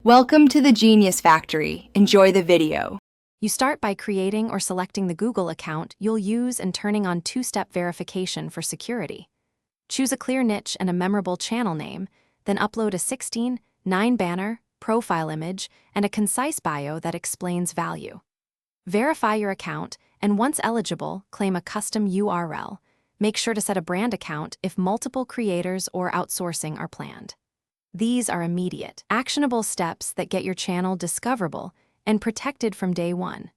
Welcome to the Genius Factory. Enjoy the video. You start by creating or selecting the Google account you'll use and turning on two-step verification for security. Choose a clear niche and a memorable channel name, then upload a 16:9 banner, profile image, and a concise bio that explains value. Verify your account, and once eligible, claim a custom URL. Make sure to set a brand account if multiple creators or outsourcing are planned. These are immediate, actionable steps that get your channel discoverable and protected from day one.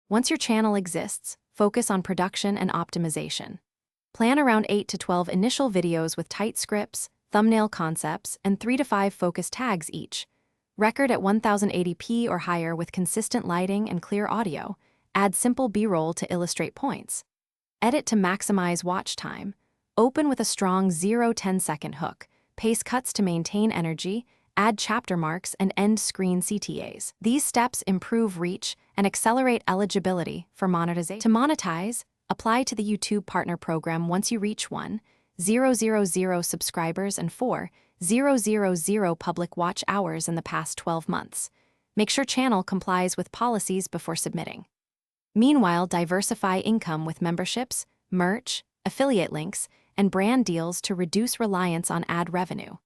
Once your channel exists, focus on production and optimization. Plan around 8 to 12 initial videos with tight scripts, thumbnail concepts, and 3 to 5 focus tags each. Record at 1080p or higher with consistent lighting and clear audio. Add simple B-roll to illustrate points. Edit to maximize watch time. Open with a strong 0-10 second hook. Paste cuts to maintain energy, add chapter marks, and end screen CTAs. These steps improve reach and accelerate eligibility for monetization. To monetize, apply to the YouTube Partner Program once you reach 1,000 subscribers and 4,000 public watch hours in the past 12 months. Make sure channel complies with policies before submitting. Meanwhile, diversify income with memberships, merch, affiliate links, and brand deals to reduce reliance on ad revenue.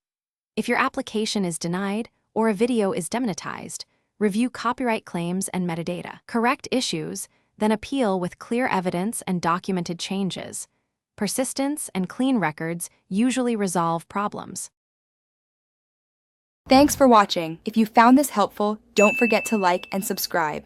If your application is denied or a video is demonetized, review copyright claims and metadata. Correct issues, then appeal with clear evidence and documented changes. Persistence and clean records usually resolve problems. Thanks for watching. If you found this helpful, don't forget to like and subscribe.